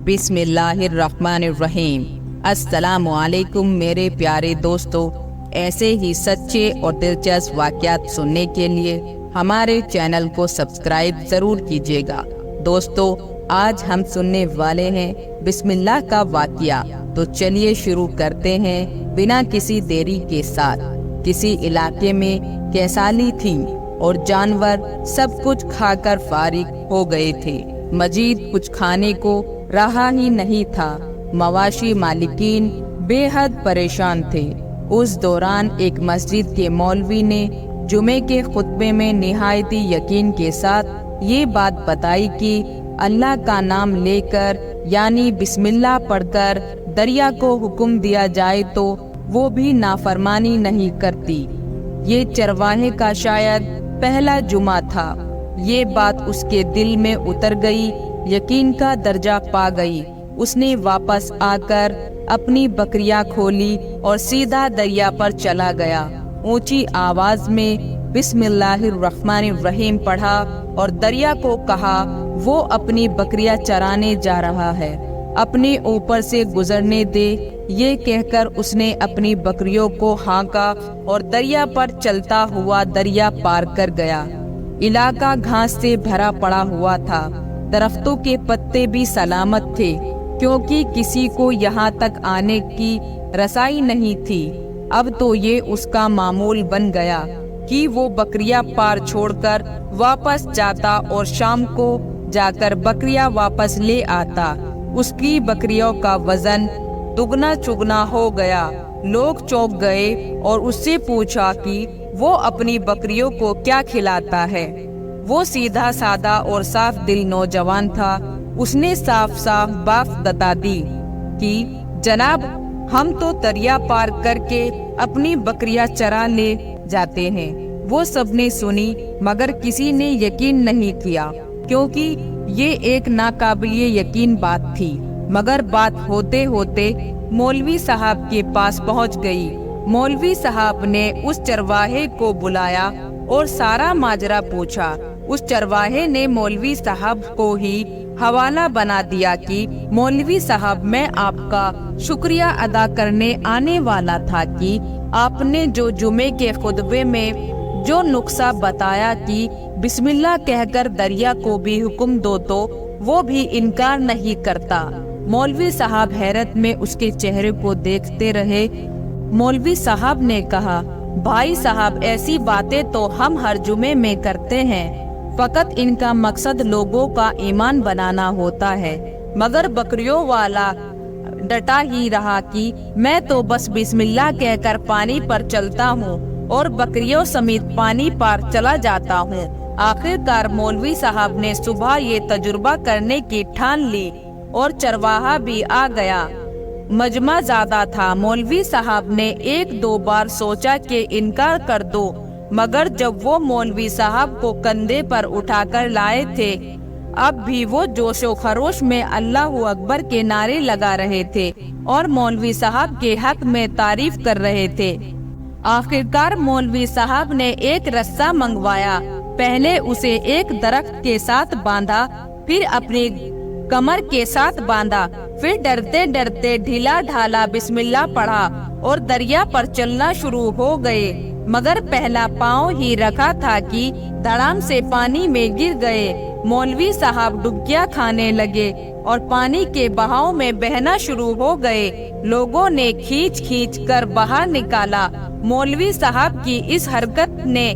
बिस्मिल्लाहिर्रहमानिर्रहीम। अस्सलामु अलैकुम मेरे प्यारे दोस्तों, ऐसे ही सच्चे और दिलचस्प वाक़यात सुनने के लिए हमारे चैनल को सब्सक्राइब ज़रूर कीजिएगा। दोस्तों, आज हम सुनने वाले हैं बिस्मिल्लाह का वाक़या। तो चलिए शुरू करते हैं बिना किसी देरी के साथ। किसी इलाके में कैसाली थी और जानवर सब कुछ खाकर फारिग हो गए थे। मजीद कुछ खाने को रहा ही नहीं था। मवाशी मालिकीन बेहद परेशान थे। उस दौरान एक मस्जिद के मौलवी ने जुमे के खुतबे में निहायती यकीन के साथ ये बात बताई कि अल्लाह का नाम लेकर यानी बिस्मिल्लाह पढ़कर दरिया को हुक्म दिया जाए तो वो भी नाफरमानी नहीं करती। ये चरवाहे का शायद पहला जुमा था। ये बात उसके दिल में उतर गई, यकीन का दर्जा पा गई। उसने वापस आकर अपनी बकरियां खोली और सीधा दरिया पर चला गया। ऊंची आवाज में बिस्मिल्लाहिर्रहमानिर्रहीम पढ़ा और दरिया को कहा वो अपनी बकरियां चराने जा रहा है, अपने ऊपर से गुजरने दे। ये कहकर उसने अपनी बकरियों को हाँका और दरिया पर चलता हुआ दरिया पार कर गया। इलाका घास से भरा पड़ा हुआ था। दरख्तों के पत्ते भी सलामत थे क्योंकि किसी को यहाँ तक आने की रसाई नहीं थी। अब तो ये उसका मामूल बन गया कि वो बकरियां पार छोड़कर वापस जाता और शाम को जाकर बकरियां वापस ले आता। उसकी बकरियों का वजन दुगना चुगना हो गया। लोग चौंक गए और उससे पूछा कि वो अपनी बकरियों को क्या खिलाता है। वो सीधा सादा और साफ दिल नौजवान था। उसने साफ साफ बात बता दी कि जनाब, हम तो दरिया पार करके अपनी बकरियां चराने जाते हैं। वो सबने सुनी मगर किसी ने यकीन नहीं किया क्योंकि ये एक नाकाबिले यकीन बात थी। मगर बात होते होते मौलवी साहब के पास पहुंच गई। मौलवी साहब ने उस चरवाहे को बुलाया और सारा माजरा पूछा। उस चरवाहे ने मौलवी साहब को ही हवाला बना दिया कि मौलवी साहब, मैं आपका शुक्रिया अदा करने आने वाला था कि आपने जो जुमे के खुतबे में जो नुक्सा बताया कि बिस्मिल्लाह कहकर दरिया को भी हुक्म दो तो वो भी इनकार नहीं करता। मौलवी साहब हैरत में उसके चेहरे को देखते रहे। मौलवी साहब ने कहा, भाई साहब, ऐसी बातें तो हम हर जुमे में करते हैं, फकत इनका मकसद लोगों का ईमान बनाना होता है। मगर बकरियों वाला डटा ही रहा कि मैं तो बस बिस्मिल्लाह कहकर पानी पर चलता हूँ और बकरियों समेत पानी पार चला जाता हूँ। आखिरकार मौलवी साहब ने सुबह ये तजुर्बा करने की ठान ली और चरवाहा भी आ गया। मजमा ज्यादा था। मौलवी साहब ने एक दो बार सोचा कि इनकार कर दो, मगर जब वो मौलवी साहब को कंधे पर उठाकर लाए थे, अब भी वो जोशो खरोश में अल्लाह अकबर के नारे लगा रहे थे और मौलवी साहब के हक में तारीफ कर रहे थे। आखिरकार मौलवी साहब ने एक रस्सा मंगवाया। पहले उसे एक दरख्त के साथ बांधा, फिर अपनी कमर के साथ बांधा, फिर डरते डरते ढीला ढाला बिस्मिल्लाह पढ़ा और दरिया पर चलना शुरू हो गए। मगर पहला पाँव ही रखा था कि धड़ाम से पानी में गिर गए। मौलवी साहब डुबकियां खाने लगे और पानी के बहाव में बहना शुरू हो गए। लोगों ने खींच खींच कर बाहर निकाला। मौलवी साहब की इस हरकत ने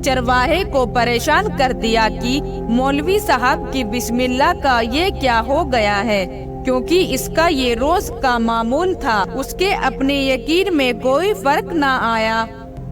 चरवाहे को परेशान कर दिया कि मौलवी साहब की बिस्मिल्लाह का ये क्या हो गया है, क्योंकि इसका ये रोज का मामूल था। उसके अपने यकीन में कोई फर्क ना आया।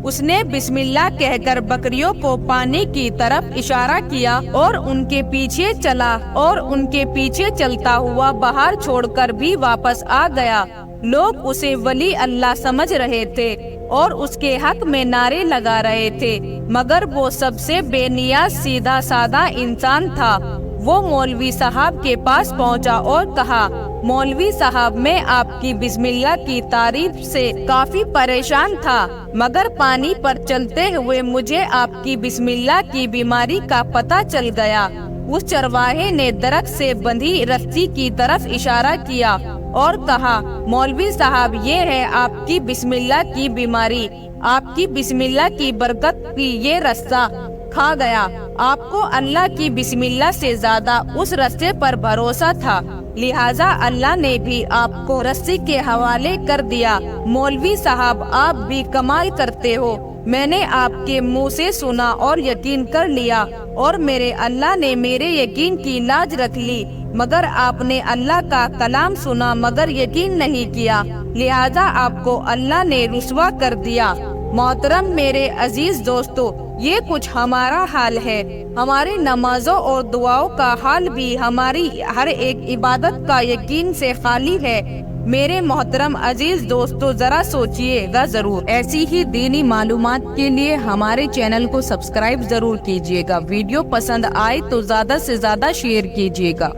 उसने बिस्मिल्लाह कहकर बकरियों को पानी की तरफ इशारा किया और उनके पीछे चला और उनके पीछे चलता हुआ बाहर छोड़कर भी वापस आ गया। लोग उसे वली अल्लाह समझ रहे थे और उसके हक में नारे लगा रहे थे, मगर वो सबसे बेनियाज सीधा साधा इंसान था। वो मौलवी साहब के पास पहुंचा और कहा, मौलवी साहब, मैं आपकी बिस्मिल्लाह की तारीफ से काफी परेशान था, मगर पानी पर चलते हुए मुझे आपकी बिस्मिल्लाह की बीमारी का पता चल गया। اس چرواہے نے درخت سے بندھی رسی کی طرف اشارہ کیا اور کہا، مولوی صاحب، یہ ہے آپ کی بسم اللہ کی بیماری، آپ کی بسم اللہ کی برکت کی یہ رسہ کھا گیا۔ آپ کو اللہ کی بسم اللہ سے زیادہ اس رسے پر بھروسہ تھا، لہٰذا اللہ نے بھی آپ کو رسی کے حوالے کر دیا۔ مولوی صاحب، آپ بھی کمال کرتے ہو، میں نے آپ کے منہ سے سنا اور یقین کر لیا، اور میرے اللہ نے میرے یقین کی لاج رکھ لی، مگر آپ نے اللہ کا کلام سنا مگر یقین نہیں کیا، لہٰذا آپ کو اللہ نے رسوا کر دیا۔ محترم میرے عزیز دوستو، یہ کچھ ہمارا حال ہے، ہماری نمازوں اور دعاؤں کا حال بھی ہماری ہر ایک عبادت کا یقین سے خالی ہے۔ میرے محترم عزیز دوستو، ذرا سوچئے گا ضرور۔ ایسی ہی دینی معلومات کے لیے ہمارے چینل کو سبسکرائب ضرور کیجئے گا۔ ویڈیو پسند آئے تو زیادہ سے زیادہ شیئر کیجئے گا۔